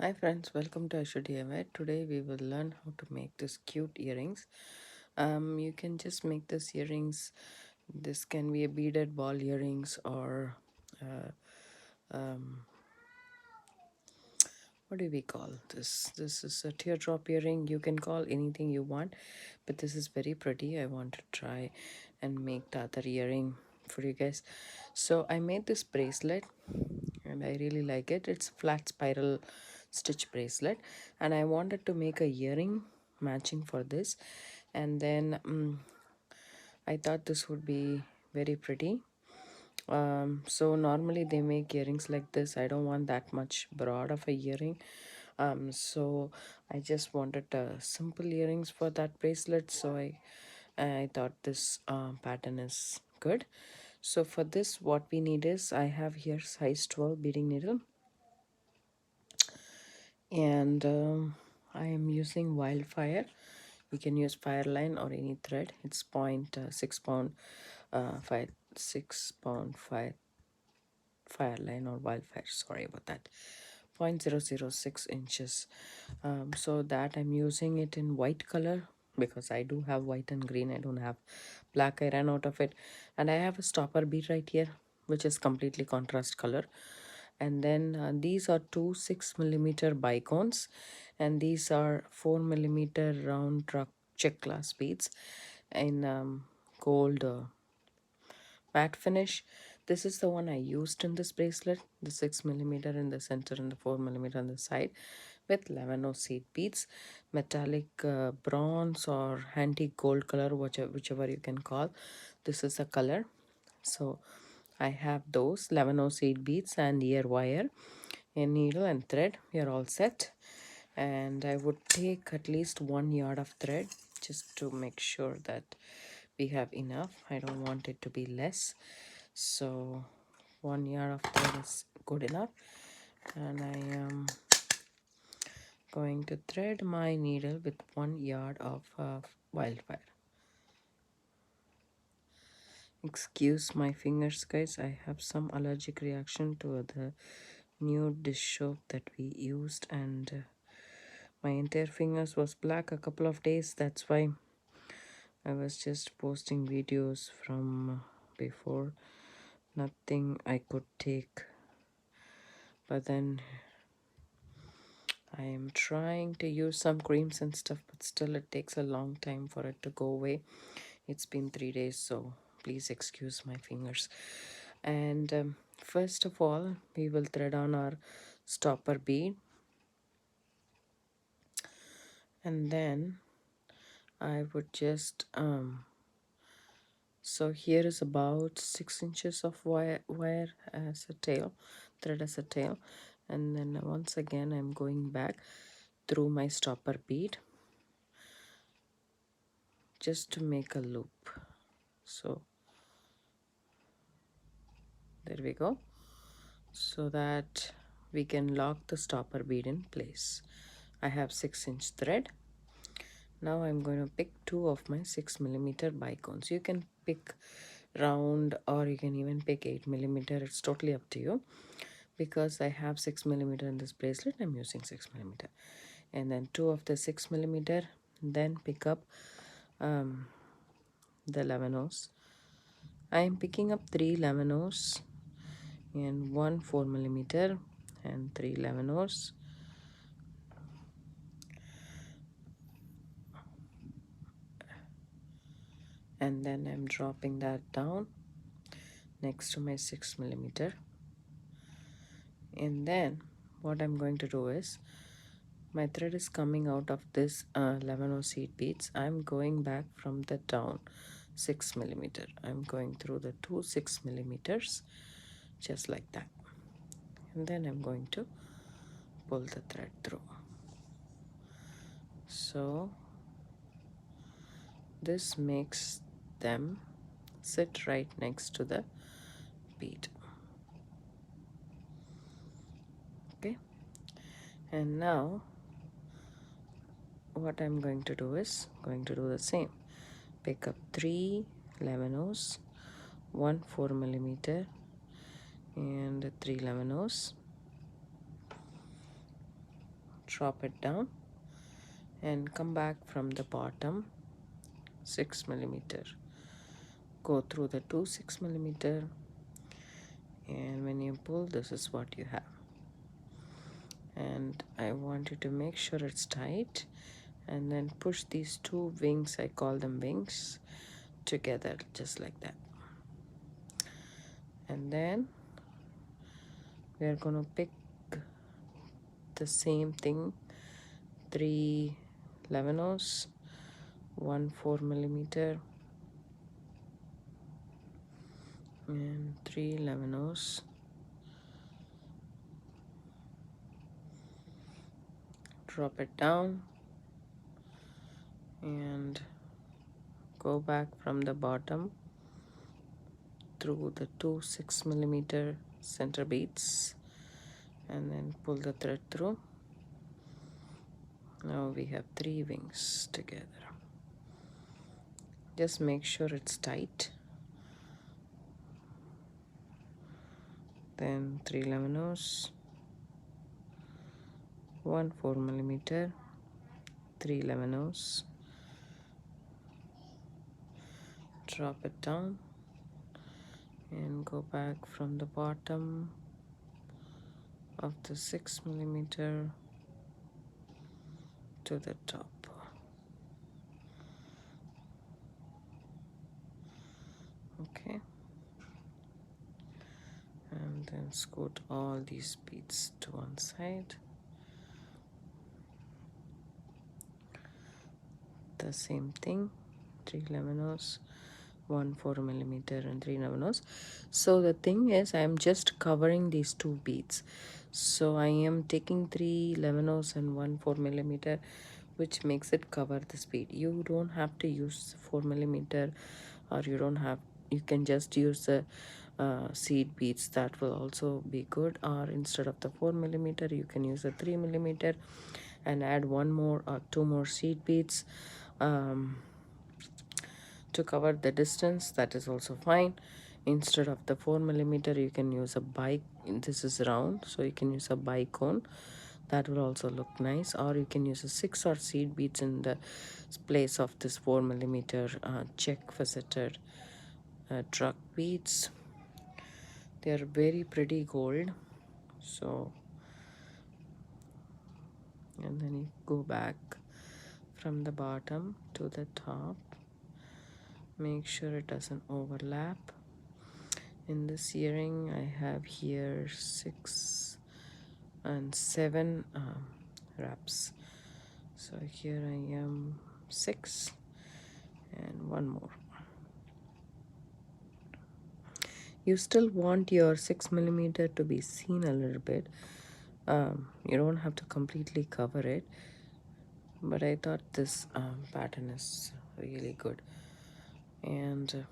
Hi friends, welcome to Aishudiy. Today we will learn how to make this cute earrings. You can just make this earrings. This can be a beaded ball earrings or uh, um, what do we call this? This is a teardrop earring. You can call anything you want, but this is very pretty. I want to try and make the other earring for you guys. So I made this bracelet and I really like it. It's flat spiral stitch bracelet, and I wanted to make a earring matching for this, and then I thought this would be very pretty. So normally they make earrings like this. I don't want that much broad of a earring. So I just wanted simple earrings for that bracelet. So I thought this pattern is good. So for this, what we need is I have here size 12 beading needle, and I am using wildfire. You can use fireline or any thread. It's 0.6 pound, 6 pound fireline or wildfire. Sorry about that. 0.006 inches. So that I'm using it in white color because I do have white and green. I don't have black. I ran out of it, and I have a stopper bead right here, which is completely contrast color. And then these are two 6 millimeter bicones, and these are 4 millimeter round truck check glass beads in gold matte finish. This is the one I used in this bracelet, the 6 millimeter in the center and the 4 millimeter on the side, with 11 seed beads, metallic bronze or antique gold color, whichever you can call. This is a color. So I have those 11 seed beads and ear wire, a needle and thread. We are all set. And I would take at least 1 yard of thread just to make sure that we have enough. I don't want it to be less. So 1 yard of thread is good enough. And I am going to thread my needle with 1 yard of wildfire. Excuse my fingers, guys. I have some allergic reaction to the new dish soap that we used, and my entire fingers was black a couple of days. That's why I was just posting videos from before. Nothing I could take, but then I am trying to use some creams and stuff, but still it takes a long time for it to go away. It's been 3 days, so please excuse my fingers. And first of all, we will thread on our stopper bead, and then I would just so here is about 6 inches of wire as a tail, thread as a tail, and then once again I'm going back through my stopper bead just to make a loop. So there we go, so that we can lock the stopper bead in place. I have 6-inch thread. Now I'm going to pick two of my 6 millimeter bicones. You can pick round or you can even pick 8 millimeter. It's totally up to you. Because I have 6 millimeter in this bracelet, I'm using 6 millimeter. And then two of the 6 millimeter. Then pick up the 11 I am picking up 3 11 and one 4 millimeter and 3 11 and then I'm dropping that down next to my 6 millimeter. And then what I'm going to do is, my thread is coming out of this 11 seed beads. I'm going back from the down 6 millimeter. I'm going through the two 6 millimeters just like that, and then I'm going to pull the thread through. So this makes them sit right next to the bead. Okay, and now what I'm going to do is going to do the same. Pick up 3 11 one 4 millimeter and 3 11 drop it down and come back from the bottom 6 millimeter, go through the 6 millimeter, and when you pull, this is what you have. And I want you to make sure it's tight, and then push these two wings, I call them wings, together just like that. And then we are going to pick the same thing, 3 levanos, 1 4 millimeter, and 3 levanos, drop it down and go back from the bottom through the 6 millimeter center beads, and then pull the thread through. Now we have 3 wings together. Just make sure it's tight. Then 3 levanos, 1 4 millimeter, 3 levanos, drop it down and go back from the bottom of the 6 millimeter to the top. Okay, and then scoot all these beads to one side. The same thing, 3 levanos, 1 4 millimeter, and 3 levanos. So the thing is, I am just covering these 2 beads. So I am taking 3 levanos and 1 4 millimeter, which makes it cover this bead. You don't have to use 4 millimeter, or you can just use the seed beads. That will also be good. Or instead of the 4 millimeter, you can use a 3 millimeter and add 1 more or 2 more seed beads to cover the distance. That is also fine. Instead of the 4 millimeter, you can use a this is round, so you can use a bicone. That will also look nice. Or you can use a 6 or seed beads in the place of this 4 millimeter check faceted truck beads. They are very pretty gold. So, and then you go back from the bottom to the top. Make sure it doesn't overlap. In this earring, I have here 6 and 7 wraps. So here I am 6 and 1 more. You still want your 6 millimeter to be seen a little bit. You don't have to completely cover it, but I thought this pattern is really good. And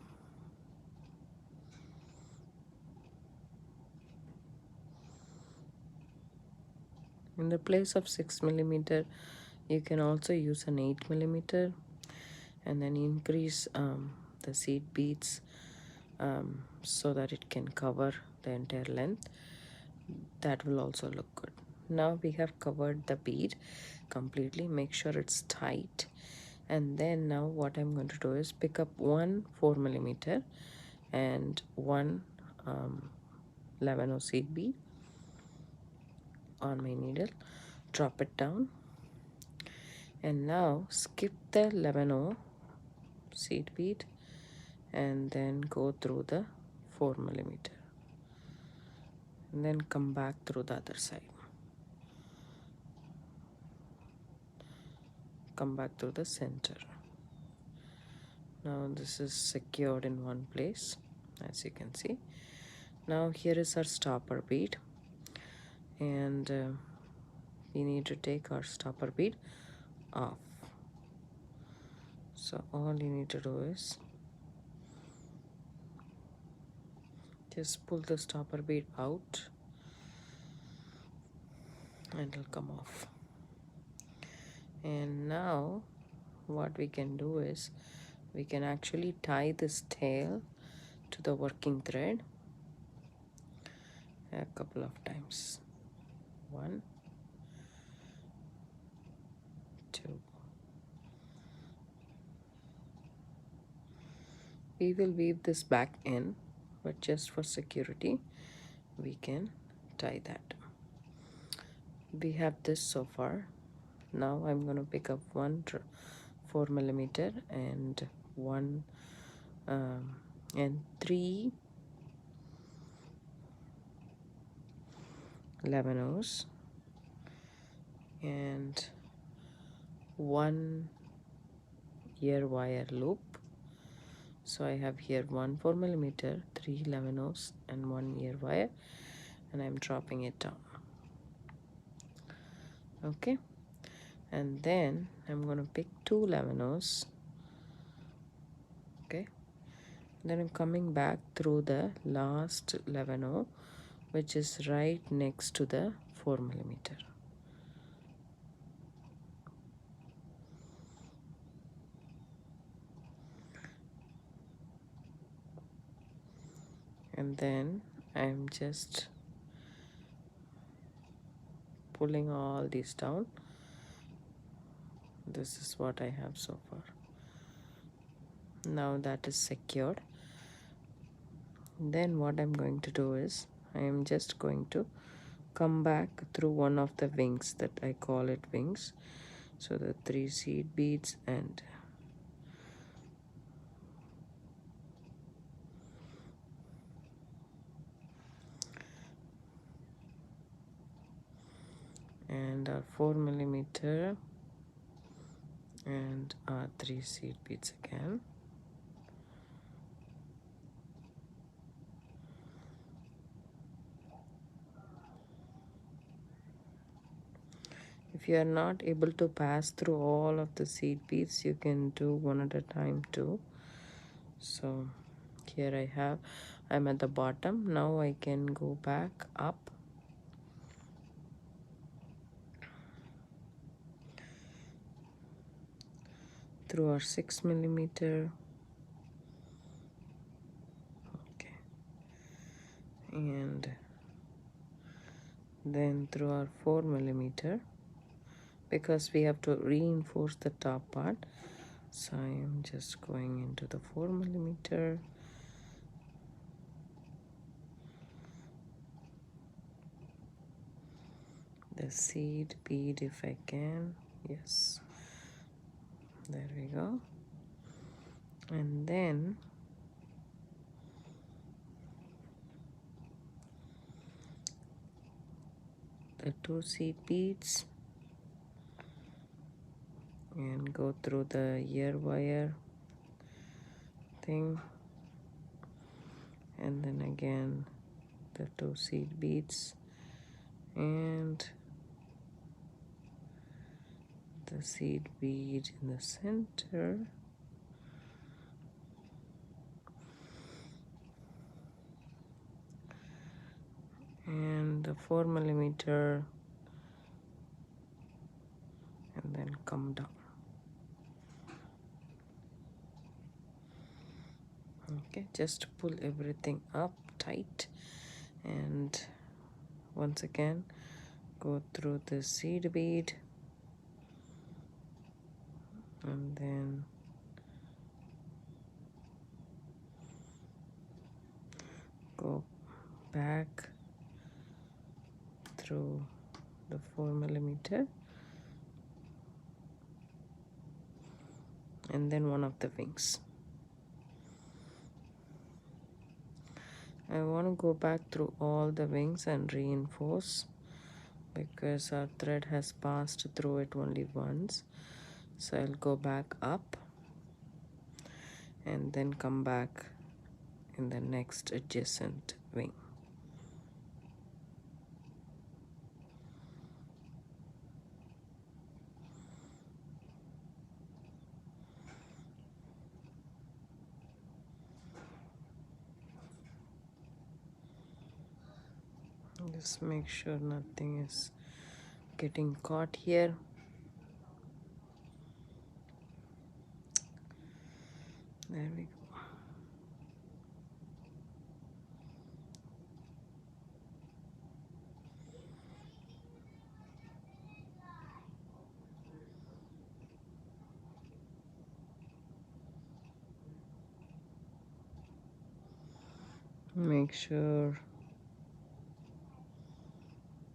in the place of 6 millimeter, you can also use an 8 millimeter, and then increase the seed beads so that it can cover the entire length. That will also look good. Now we have covered the bead completely. Make sure it's tight. And then now what I'm going to do is pick up 1 4 millimeter and 1 levano seed bead on my needle, drop it down, and now skip the levano seed bead and then go through the 4 millimeter and then come back through the other side. Come back through the center. Now this is secured in one place, as you can see. Now here is our stopper bead, and we need to take our stopper bead off. So all you need to do is just pull the stopper bead out and it'll come off. And now what we can do is we can actually tie this tail to the working thread a couple of times. 1, 2. We will weave this back in, but just for security we can tie that. We have this so far. Now I'm going to pick up one 4mm and one and 3 11 and one ear wire loop. So I have here one 4mm, 3 11 and one ear wire, and I'm dropping it down. Okay, and then I'm going to pick 2 11. Okay, then I'm coming back through the last 11, which is right next to the 4mm. And then I'm just pulling all these down. This is what I have so far. Now that is secured. Then what I'm going to do is I am just going to come back through one of the wings, that I call it wings. So the 3 seed beads and our 4mm and our 3 seed beads again. If you are not able to pass through all of the seed beads, you can do one at a time too. So here I'm at the bottom. Now I can go back up through our 6mm. Okay, and then through our 4mm, because we have to reinforce the top part. So I am just going into the 4mm, the seed bead if I can. Yes, there we go. And then the 2 seed beads and go through the ear wire thing, and then again the 2 seed beads and the seed bead in the center, and the 4mm, and then come down. Okay, just pull everything up tight, and once again go through the seed bead, and then go back through the 4mm, and then one of the wings. I want to go back through all the wings and reinforce, because our thread has passed through it only once. So I'll go back up and then come back in the next adjacent wing. Just make sure nothing is getting caught here. There we go. Make sure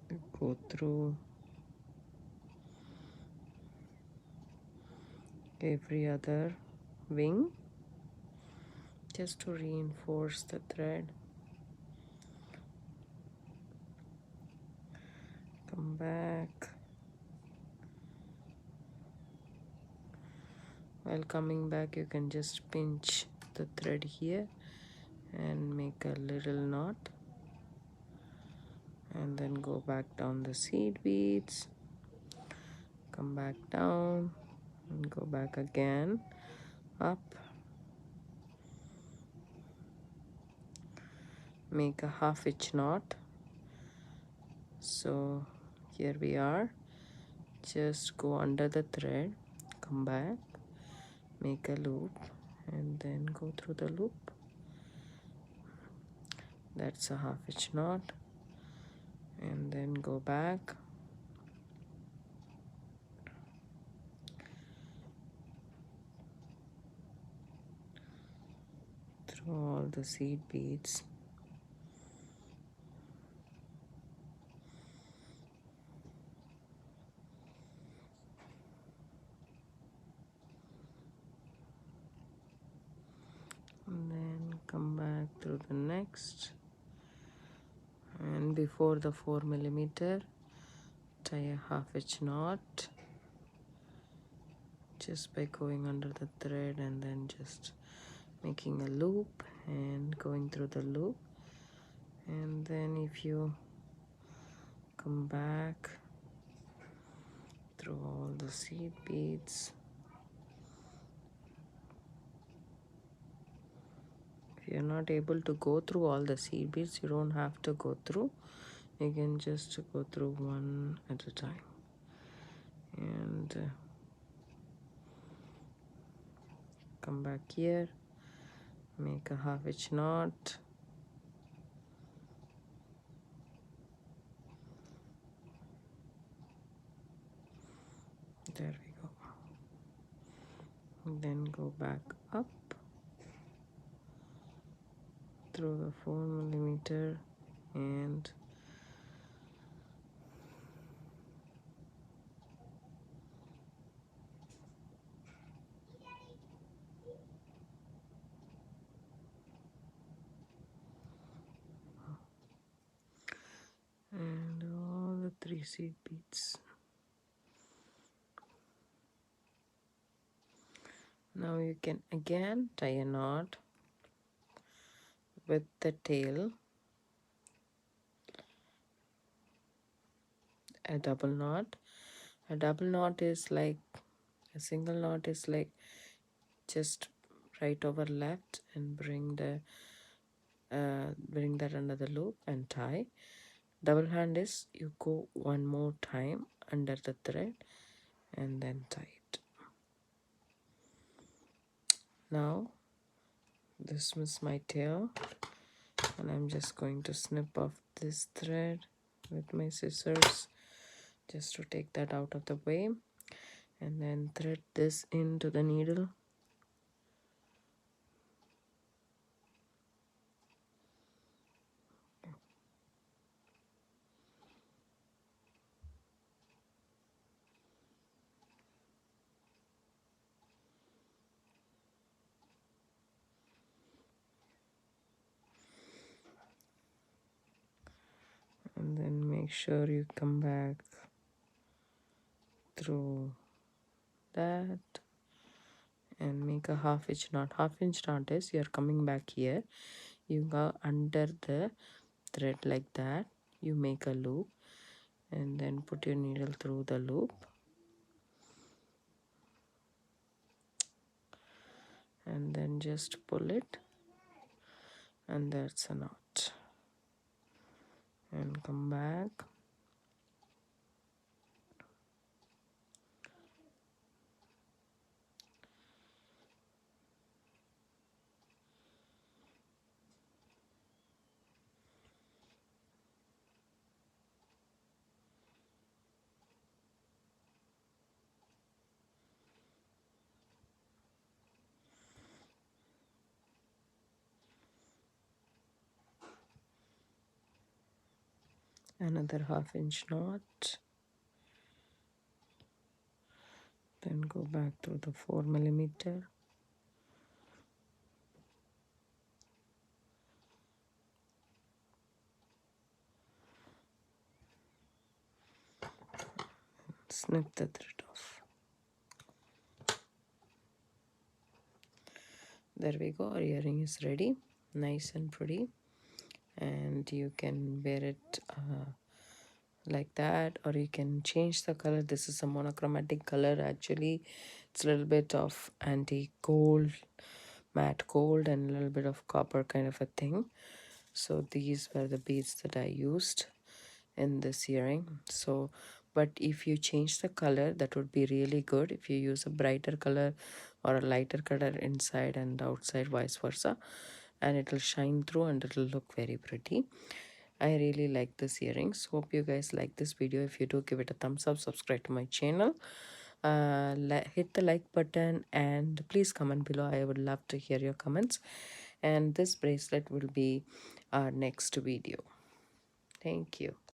you go through every other wing just to reinforce the thread. Come back. While coming back, you can just pinch the thread here and make a little knot, and then go back down the seed beads, come back down and go back again up, make a half-inch knot. So here we are, just go under the thread, come back, make a loop, and then go through the loop. That's a half-inch knot, and then go back, through all the seed beads. And then come back through the next, and before the 4mm, tie a half-inch knot just by going under the thread and then just making a loop and going through the loop. And then if you come back through all the seed beads, if you're not able to go through all the seed beads, you don't have to go through, you can just go through one at a time. And come back here, make a half-inch knot, there we go. And then go back up through the 4mm and all the 3 seed beads. Now you can again tie a knot with the tail, a double knot. A double knot is like, a single knot is like just right over left and bring that under the loop and tie. Double hand is you go one more time under the thread and then tie it. Now this is my tail, and I'm just going to snip off this thread with my scissors just to take that out of the way, and then thread this into the needle. And then make sure you come back through that and make a half-inch knot. Half-inch knot is you're coming back here, you go under the thread like that, you make a loop and then put your needle through the loop and then just pull it, and that's a knot. And come back, another half-inch knot, then go back to the 4 millimeter, snip the thread off. There we go, our earring is ready, nice and pretty, and you can wear it like that, or you can change the color. This is a monochromatic color actually. It's a little bit of antique gold, matte gold, and a little bit of copper kind of a thing. So these were the beads that I used in this earring. So but if you change the color, that would be really good. If you use a brighter color or a lighter color inside and outside, vice versa, and it will shine through and it will look very pretty. I really like this earrings. Hope you guys like this video. If you do, give it a thumbs up, subscribe to my channel, hit the like button, and please comment below. I would love to hear your comments, and this bracelet will be our next video. Thank you.